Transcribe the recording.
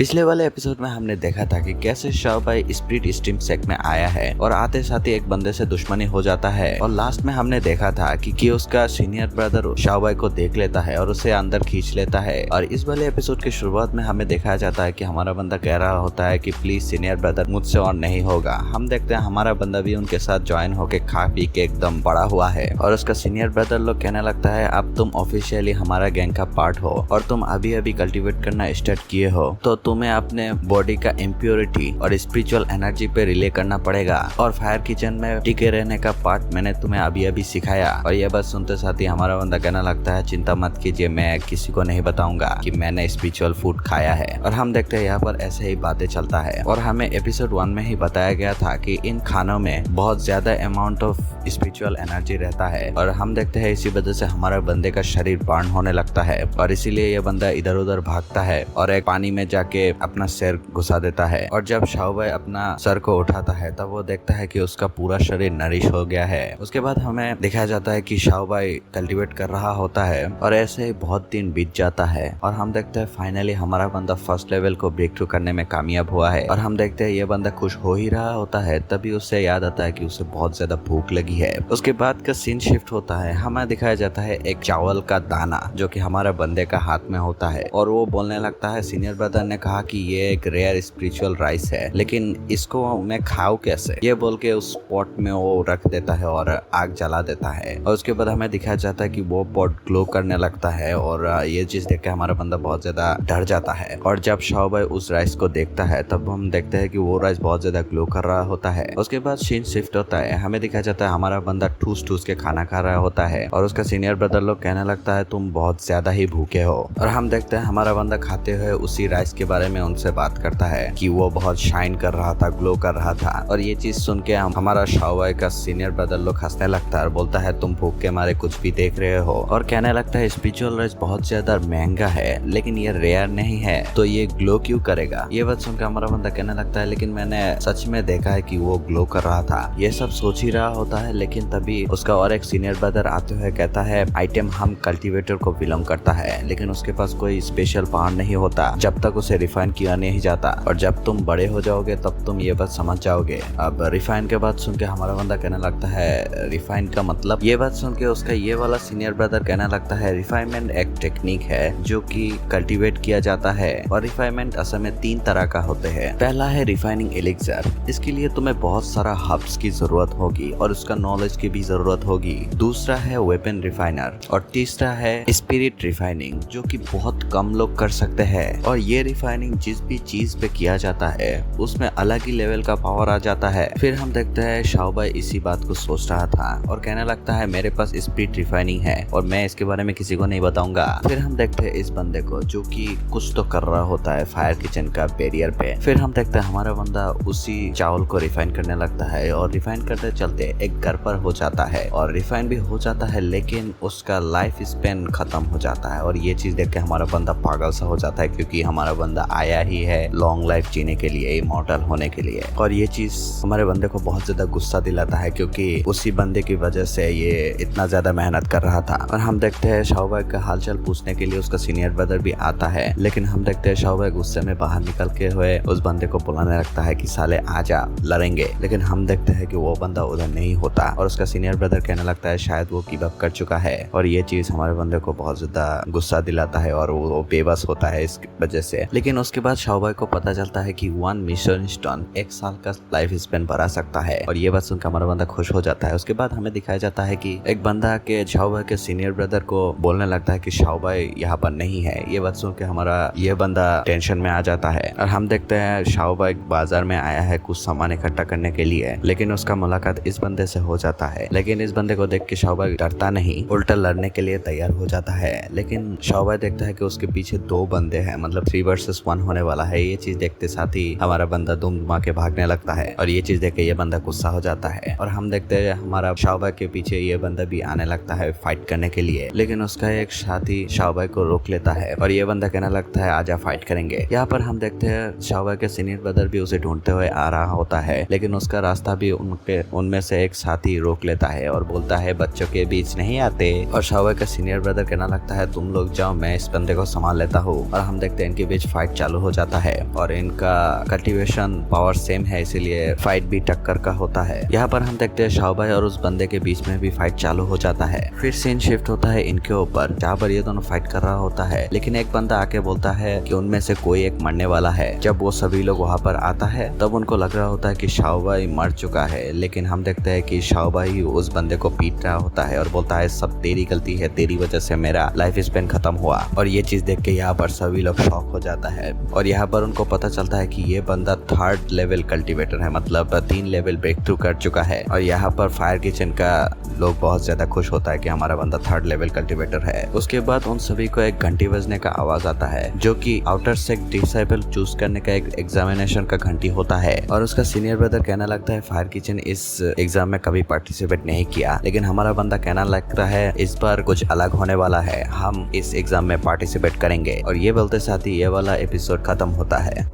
पिछले वाले एपिसोड में हमने देखा था कि कैसे शाओबाई स्प्लिट स्ट्रीम सेक्ट में आया है और आते साथ ही एक बंदे से दुश्मनी हो जाता है और लास्ट में हमने देखा था कि उसका सीनियर ब्रदर शाओबाई को देख लेता है और उसे अंदर खींच लेता है। और इस वाले एपिसोड की शुरुआत में हमें दिखाया जाता है कि हमारा बंदा कह रहा होता है कि प्लीज सीनियर ब्रदर मुझसे और नहीं होगा। हम देखते हैं हमारा बंदा भी उनके साथ ज्वाइन होके खा पी के एकदम बड़ा हुआ है और उसका सीनियर ब्रदर लोग कहने लगता है अब तुम ऑफिशियली हमारा गैंग का पार्ट हो और तुम अभी अभी कल्टिवेट करना स्टार्ट किए हो तो तुम्हें अपने बॉडी का इम्प्योरिटी और स्पिरिचुअल एनर्जी पे रिले करना पड़ेगा और फायर किचन में टिके रहने का पार्ट मैंने तुम्हें अभी अभी सिखाया। और ये बात सुनते साथ ही हमारा बंदा कहना लगता है चिंता मत कीजिए, मैं किसी को नहीं बताऊंगा कि मैंने स्पिरिचुअल फूड खाया है। और हम देखते हैं यहाँ पर ऐसे ही बातें चलता है और हमें एपिसोड 1 में ही बताया गया था कि इन खानों में बहुत ज्यादा अमाउंट ऑफ स्पिरिचुअल एनर्जी रहता है और हम देखते हैं इसी वजह से हमारा बंदे का शरीर बर्न होने लगता है और इसीलिए ये बंदा इधर उधर भागता है और एक पानी में जाके अपना सिर घुसा देता है। और जब शाओबाई अपना सर को उठाता है तब वो देखता है कि उसका पूरा शरीर नरिश हो गया है। उसके बाद हमें दिखाया जाता है कि शाओबाई कल्टीवेट कर रहा होता है और ऐसे ही बहुत दिन बीत जाता है और हम देखते हैं फाइनली हमारा बंदा फर्स्ट लेवल को ब्रेक थ्रू करने में कामयाब हुआ है। और हम देखते हैं ये बंदा खुश हो ही रहा होता है तभी उससे याद आता है कि उसे बहुत ज्यादा भूख लगी है। उसके बाद का सीन शिफ्ट होता है, हमें दिखाया जाता है एक चावल का दाना जो कि हमारा बंदे का हाथ में होता है और वो बोलने लगता है सीनियर ब्रदर ने कहा कि ये एक रेयर स्पिरिचुअल राइस है लेकिन इसको मैं खाऊं कैसे, ये बोल के उस पॉट में वो रख देता है और आग जला देता है। और उसके बाद हमें दिखाया जाता है कि वो पॉट ग्लो करने लगता है और ये चीज देख के हमारा बंदा बहुत ज्यादा डर जाता है। और जब शाओबाई उस राइस को देखता है तब हम देखते हैं कि वो राइस बहुत ज्यादा ग्लो कर रहा होता है। उसके बाद सीन शिफ्ट होता है, हमें दिखाया जाता है हमारा बंदा ठूस ठूस के खाना खा रहा होता है और उसका सीनियर ब्रदर लोग कहने लगता है तुम बहुत ज्यादा ही भूखे हो। और हम देखते हैं हमारा बंदा खाते हुए उसी राइस के बारे में उनसे बात करता है कि वो बहुत शाइन कर रहा था, ग्लो कर रहा था। और ये चीज सुन के हमारा शाओबाई का सीनियर ब्रदर लोग हंसने लगता है और बोलता है तुम भूख के मारे कुछ भी देख रहे हो और कहने लगता है स्पिरिचुअल राइस बहुत ज्यादा महंगा है लेकिन ये रेयर नहीं है तो ये ग्लो क्यों करेगा। ये बात सुनकर हमारा बंदा कहने लगता है लेकिन मैंने सच में देखा है कि वो ग्लो कर रहा था। ये सब सोच ही रहा होता है लेकिन तभी उसका और एक सीनियर ब्रदर आते हुए कहता है आइटम हम कल्टीवेटर को बिलोंग करता है लेकिन उसके पास कोई स्पेशल पावर नहीं होता जब तक उसे रिफाइन किया नहीं जाता और जब तुम बड़े हो जाओगे तब तुम ये बात समझ जाओगे। अब रिफाइन के बात सुन के हमारा बंदा कहने लगता है रिफाइन का मतलब, ये बात सुन के उसका ये वाला सीनियर ब्रदर कहने लगता है रिफाइनमेंट एक टेक्निक है जो कि कल्टीवेट किया जाता है और रिफाइनमेंट असल में 3 तरह का होते हैं। पहला है रिफाइनिंग एलिक्सर, इसके लिए तुम्हें बहुत सारा हर्ब्स की जरूरत होगी और उसका नॉलेज की भी जरूरत होगी। दूसरा है वेपन रिफाइनर और तीसरा है स्पिरिट रिफाइनिंग जो कि बहुत कम लोग कर सकते हैं। और ये रिफाइनिंग जिस भी चीज पे किया जाता है उसमें अलग ही लेवल का पावर आ जाता है। फिर हम देखते हैं शाओबाई इसी बात को सोच रहा था और कहने लगता है मेरे पास स्पिरिट रिफाइनिंग है और मैं इसके बारे में किसी को नहीं बताऊंगा। फिर हम देखते हैं इस बंदे को जो कि कुछ तो कर रहा होता है फायर किचन का बैरियर पे। फिर हम देखते हैं हमारा बंदा उसी चावल को रिफाइन करने लगता है और रिफाइन करते चलते एक घर पर हो जाता है और रिफाइन भी हो जाता है लेकिन उसका लाइफ स्पेन खत्म हो जाता है। और ये चीज देख के हमारा बंदा पागल सा हो जाता है क्योंकि हमारा बंदा आया ही है लॉन्ग लाइफ जीने के लिए, इमॉर्टल होने के लिए। और ये चीज हमारे बंदे को बहुत ज्यादा गुस्सा दिलाता है क्योंकि उसी बंदे की वजह से ये इतना ज्यादा मेहनत कर रहा था। और हम देखते हैं शाओबाई का हालचाल पूछने के लिए उसका सीनियर ब्रदर भी आता है लेकिन हम देखते हैं शाओबाई गुस्से में बाहर निकल के हुए उस बंदे को बुलाने लगता है कि साले आजा लड़ेंगे। लेकिन हम देखते हैं कि वो बंदा उधर नहीं होता और उसका सीनियर ब्रदर कहने लगता है शायद वो गिव अप कर चुका है। और ये चीज हमारे बंदे को बहुत ज्यादा गुस्सा दिलाता है और वो बेबस होता है इस वजह से। लेकिन उसके बाद शाओबाई को पता चलता है कि 1 मिशन स्टोन 1 साल का लाइफ स्पेन बढ़ा सकता है और ये बात सुनकर हमारा बंदा खुश हो जाता है। उसके बाद हमें दिखाया जाता है कि एक बंदा के शाओबाई के सीनियर ब्रदर को बोलने लगता है कि शाओबाई यहाँ पर नहीं है। ये बात सुन के हमारा ये बंदा टेंशन में आ जाता है और हम देखते हैं शाओबाई बाजार में आया है कुछ सामान इकट्ठा करने के लिए लेकिन उसका मुलाकात इस बंदे से हो जाता है। लेकिन इस बंदे को देख के शाओबाई डरता नहीं, उल्टा लड़ने के लिए तैयार हो जाता है। लेकिन शाओबाई देखता है कि उसके पीछे 2 बंदे हैं, मतलब 3 वर्सेस 1 होने वाला है। ये चीज देखते साथ ही हमारा बंदा दुम दुमा के भागने लगता है और ये चीज देख के ये बंदा गुस्सा हो जाता है। और हम देखते हैं हमारा शाओबाई के पीछे ये बंदा भी आने लगता है फाइट करने के लिए लेकिन उसका एक साथी शाओबाई को रोक लेता है और ये बंदा कहने लगता है आजा फाइट करेंगे। यहाँ पर हम देखते हैं शाओबाई के सीनियर ब्रदर भी उसे ढूंढते हुए आ रहा होता है लेकिन उसका रास्ता भी उनमें से एक साथी रोक लेता है और बोलता है बच्चों के बीच नहीं आते। और शाओबाई का सीनियर ब्रदर कहना लगता है तुम लोग जाओ, मैं इस बंदे को संभाल लेता हूँ। और हम देखते हैं इनके बीच फाइट फाइट चालू हो जाता है और इनका कल्टीवेशन पावर सेम है, इसीलिए फाइट भी टक्कर का होता है। यहाँ पर हम देखते हैं शाओ भाई और उस बंदे के बीच में भी फाइट चालू हो जाता है। फिर सीन शिफ्ट होता है इनके ऊपर, जहाँ पर ये दोनों फाइट कर रहा होता है, लेकिन एक बंदा आके बोलता है कि उनमें से कोई एक मरने वाला है। जब वो सभी लोग वहाँ पर आता है तब उनको लग रहा होता है कि शाओ भाई मर चुका है, लेकिन हम देखते हैं कि शाओ भाई उस बंदे को पीट रहा होता है और बोलता है सब तेरी गलती है, तेरी वजह से मेरा लाइफ स्पेन खत्म हुआ। और ये चीज देख के यहाँ पर सभी लोग शॉक हो जाता है और यहाँ पर उनको पता चलता है कि ये बंदा 3rd लेवल कल्टीवेटर है, मतलब 3 लेवल ब्रेक थ्रू कर चुका है। और यहाँ पर फायर किचन का लोग बहुत ज्यादा खुश होता है कि हमारा बंदा 3rd लेवल कल्टीवेटर है। उसके बाद उन सभी को एक घंटी बजने का आवाज आता है, जो कि आउटर सेक्ट डिसाइबल चूज करने का एक एग्जामिनेशन का घंटी होता है। और उसका सीनियर ब्रदर कहना लगता है फायर किचन इस एग्जाम में कभी पार्टिसिपेट नहीं किया, लेकिन हमारा बंदा कहना लगता है इस बार कुछ अलग होने वाला है, हम इस एग्जाम में पार्टिसिपेट करेंगे। और ये बोलते साथ ही ये वाला एपिसोड खत्म होता है।